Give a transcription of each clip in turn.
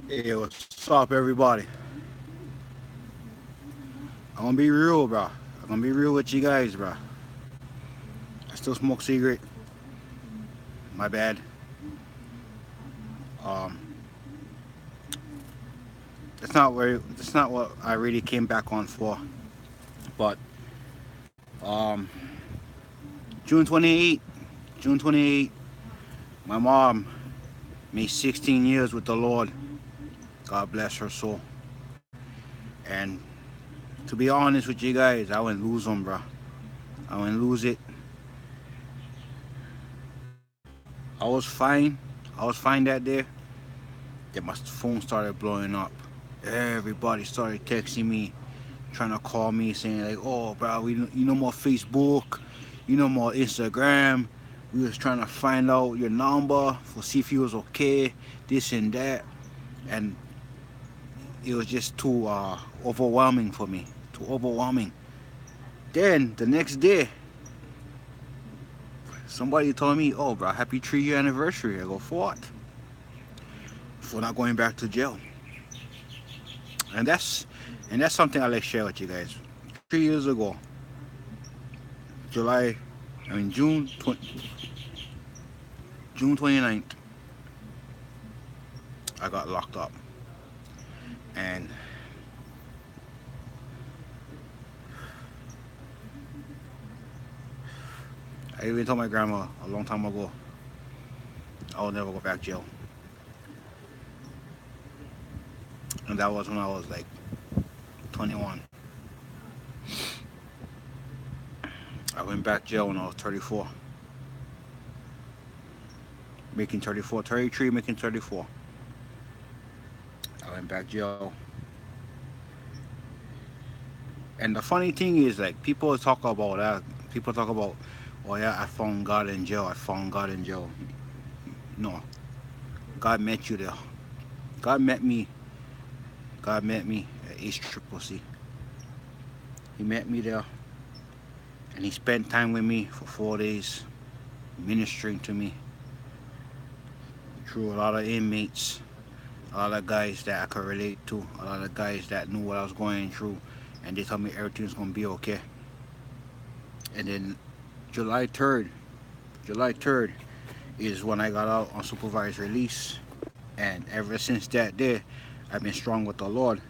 Hey, what's up, everybody? I'm gonna be real, bro. I'm gonna be real with you guys, bro. I still smoke cigarette. My bad. Um, that's not what I really came back on for. But um, June 28th, June 28th, my mom made 16 years with the Lord. God bless her soul. And to be honest with you guys, I wouldn't lose them, bro. I wouldn't lose it. I was fine. I was fine that day. Then my phone started blowing up. Everybody started texting me, trying to call me, saying like, "Oh, bro, you know more Facebook, you know more Instagram. We was trying to find out your number for see if you was okay, this and that." And it was just too overwhelming for me, too overwhelming. Then the next day, somebody told me, "Oh, bro, happy 3 year anniversary." I go, "For what?" For not going back to jail. And that's something I like to share with you guys. 3 years ago, July, I mean June 29th, I got locked up. And I even told my grandma a long time ago I will never go back to jail. And that was when I was like 21. I went back to jail when I was 34, making 34, 33, making 34. I went back to jail. And the funny thing is, like, people talk about that. People talk about, oh yeah, I found God in jail. I found God in jail. No, God met you there. God met me. God met me at East Triple C. He met me there, and he spent time with me for 4 days, ministering to me through a lot of inmates, a lot of guys that I could relate to, a lot of guys that knew what I was going through, and they told me everything's gonna be okay. And then July 3rd, July 3rd is when I got out on supervised release, and ever since that day, I've been strong with the Lord.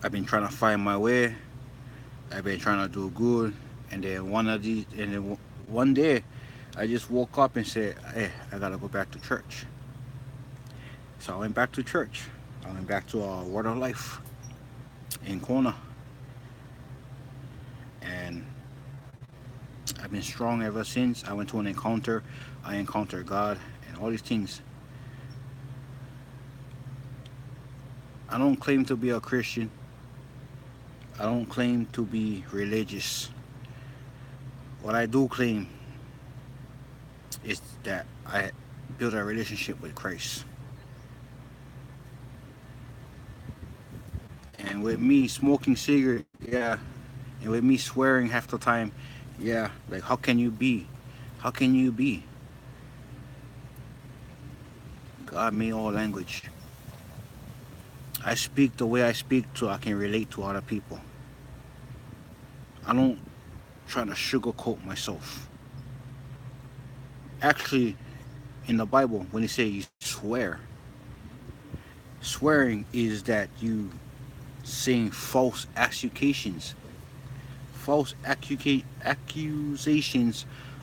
I've been trying to find my way. I've been trying to do good, and then one day, I just woke up and said, "Hey, I gotta go back to church." So I went back to church. I went back to Word of Life in Kona, and I've been strong ever since. I went to an encounter. I encountered God and all these things. I don't claim to be a Christian. I don't claim to be religious. What I do claim is that I built a relationship with Christ. And with me smoking cigarette, yeah, and with me swearing half the time, yeah, like how can you be? How can you be? God made all language. I speak the way I speak so I can relate to other people. I don't try to sugarcoat myself. Actually, in the Bible, when they say you swear, swearing is that you saying accusations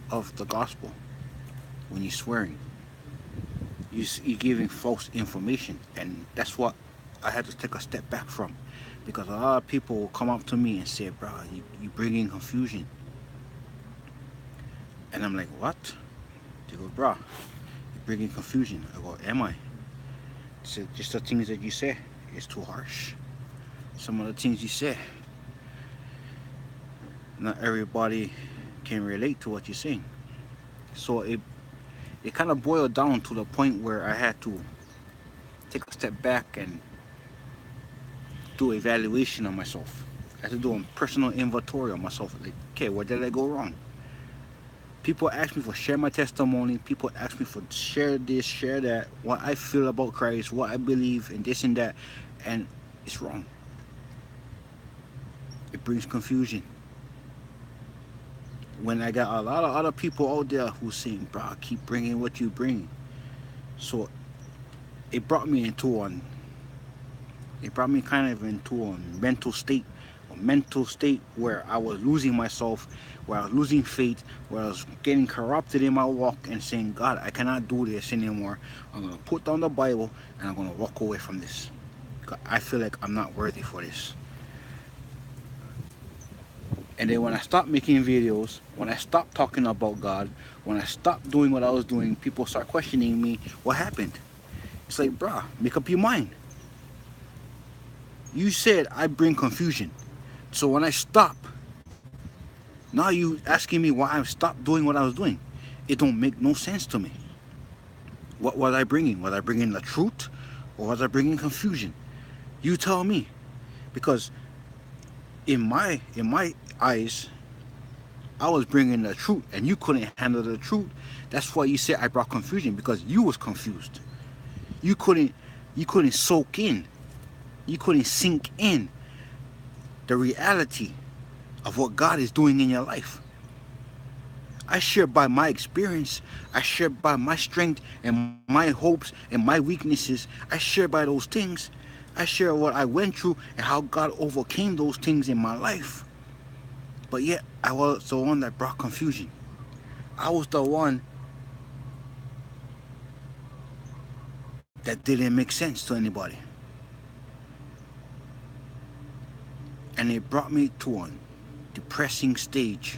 of the gospel. When you're swearing, you're giving false information, and that's what I had to take a step back from, because a lot of people will come up to me and say, "Bro, you bringing confusion," and I'm like, "What?" They go, "Bro, you're bringing confusion." I go, "Am I?" So just the things that you say is too harsh. Some of the things you say, not everybody can relate to what you're saying. So it kind of boiled down to the point where I had to take a step back and do evaluation of myself. I had to do a personal inventory of myself. Like, okay, where did I go wrong? People ask me for share my testimony. People ask me for share this, share that, what I feel about Christ, what I believe, and this and that, and it's wrong. It brings confusion. When I got a lot of other people out there who saying, "Bro, keep bringing what you bring," so it brought me into one. It brought me kind of into a mental state where I was losing myself, where I was losing faith, where I was getting corrupted in my walk and saying, God, I cannot do this anymore. I'm going to put down the Bible and I'm going to walk away from this. I feel like I'm not worthy for this. And then when I stopped making videos, when I stopped talking about God, when I stopped doing what I was doing, people start questioning me, what happened? It's like, bruh, make up your mind. You said I bring confusion. So when I stop, now you asking me why I stopped doing what I was doing. It don't make no sense to me. What was I bringing? Was I bringing the truth or was I bringing confusion? You tell me. Because in my eyes, I was bringing the truth and you couldn't handle the truth. That's why you said I brought confusion, because you was confused. You couldn't soak in. You couldn't sink in the reality of what God is doing in your life. I share by my experience. I share by my strength and my hopes and my weaknesses. I share by those things. I share what I went through and how God overcame those things in my life. But yet, I was the one that brought confusion. I was the one that didn't make sense to anybody. And it brought me to a depressing stage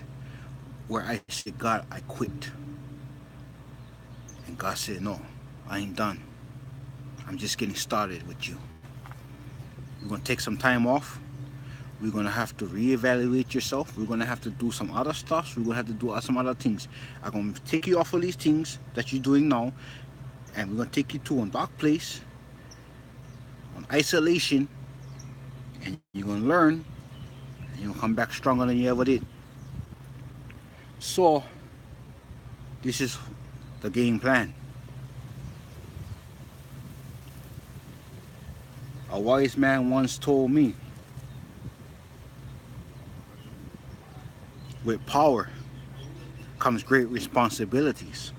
where I said, God, I quit. And God said, no, I ain't done. I'm just getting started with you. You're going to take some time off. We're going to have to reevaluate yourself. We're going to have to do some other stuff. We're going to have to do some other things. I'm going to take you off of these things that you're doing now. And we're going to take you to a dark place, on isolation. And you're going to learn. And you're going to come back stronger than you ever did. So, this is the game plan. A wise man once told me, with power comes great responsibilities.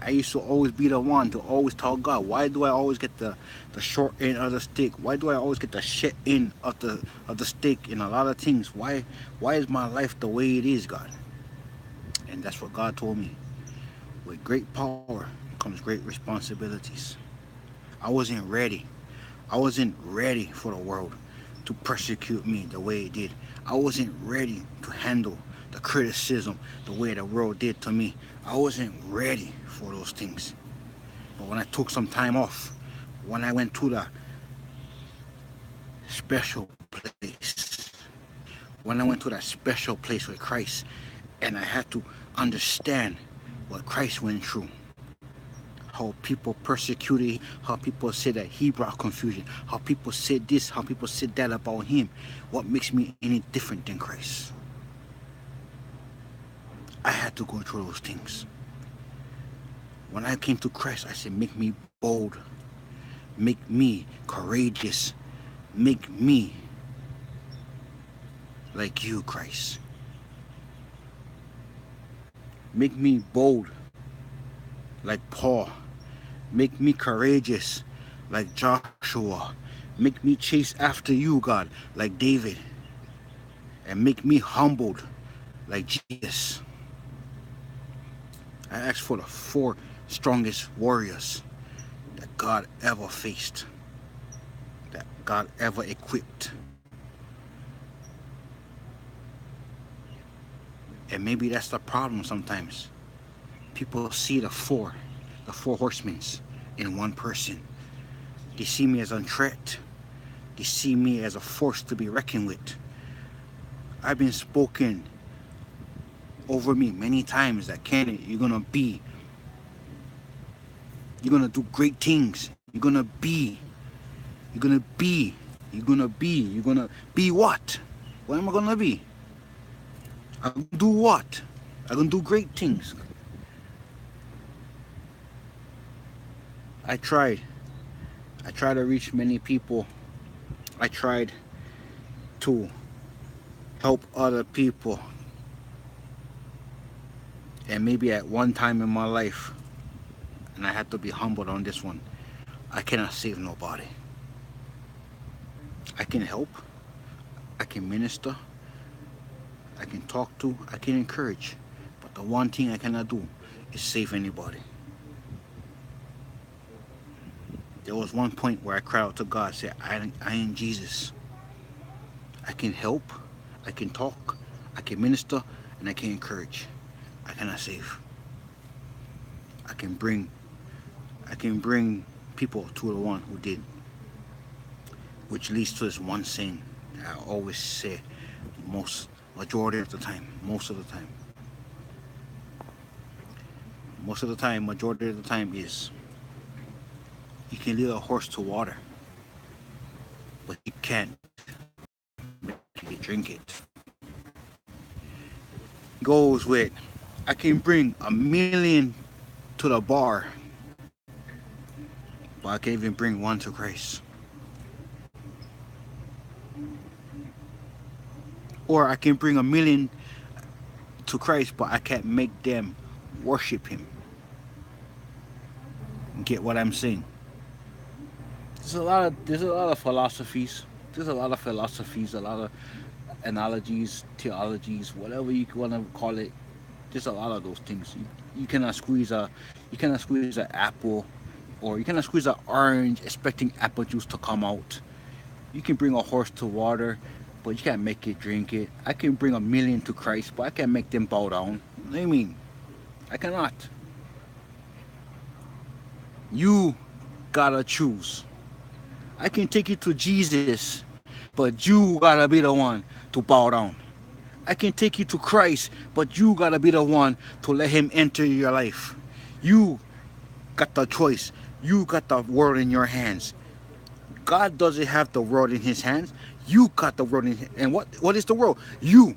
I used to always be the one to always tell God, why do I always get the short end of the stick? Why do I always get the shit end of the stick in a lot of things? Why is my life the way it is, God? And that's what God told me. With great power comes great responsibilities. I wasn't ready. I wasn't ready for the world to persecute me the way it did. I wasn't ready to handle the criticism the way the world did to me. I wasn't ready for those things. But when I took some time off, when I went to the special place, when I went to that special place with Christ, and I had to understand what Christ went through, how people persecuted, how people said that he brought confusion, how people said this, how people said that about him. What makes me any different than Christ? I had to go through those things. When I came to Christ, I said, make me bold, make me courageous, make me like you, Christ. Make me bold like Paul. Make me courageous like Joshua. Make me chase after you, God, like David. And make me humbled like Jesus. I asked for the 4 strongest warriors that God ever faced, that God ever equipped. And maybe that's the problem sometimes. People see the four horsemen in one person. They see me as a threat. They see me as a force to be reckoned with. I've been spoken over me many times that Kenneth, you're gonna do great things. You're gonna be what? What am I gonna be? I'll do what? I can do great things. I tried. I tried to reach many people. I tried to help other people. And maybe at one time in my life, and I had to be humbled on this one, I cannot save nobody. I can help, I can minister, I can talk to, I can encourage. But the one thing I cannot do is save anybody. There was one point where I cried out to God, said, I am Jesus. I can help, I can talk, I can minister, and I can encourage. I cannot save. I can bring people to the one who did. Which leads to this one saying that I always say majority of the time, most of the time. Majority of the time is you can lead a horse to water, but you can't make it drink it. Goes with I can bring 1,000,000 to the bar, but I can't even bring one to Christ. Or I can bring 1,000,000 to Christ, but I can't make them worship Him. Get what I'm saying? There's a lot of philosophies. There's a lot of philosophies, a lot of analogies, theologies, whatever you want to call it. There's a lot of those things. You cannot squeeze an apple, or you cannot squeeze an orange expecting apple juice to come out. You can bring a horse to water, but you can't make it drink it. I can bring 1,000,000 to Christ, but I can't make them bow down. What do you mean? I cannot. You gotta choose. I can take you to Jesus, but you gotta be the one to bow down. I can take you to Christ, but you gotta be the one to let Him enter your life. You got the choice. You got the world in your hands. God doesn't have the world in His hands. You got the world in His hands. And what is the world? You.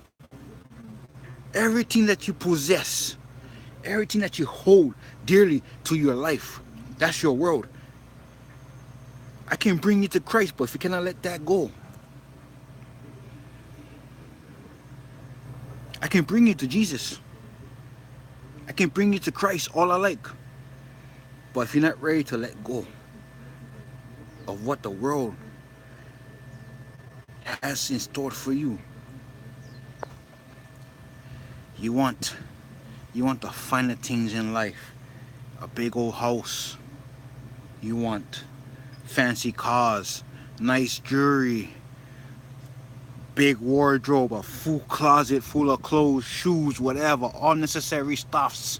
Everything that you possess, everything that you hold dearly to your life, that's your world. I can bring you to Christ, but if you cannot let that go, I can bring you to Jesus. I can bring you to Christ, all I like. But if you're not ready to let go of what the world has in store for you, you want the finer things in life. A big old house. You want fancy cars, nice jewelry, big wardrobe, a full closet full of clothes, shoes, whatever, unnecessary stuffs.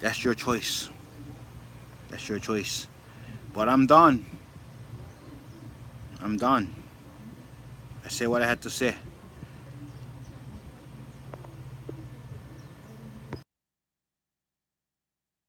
That's your choice. That's your choice. But I'm done. I say what I had to say.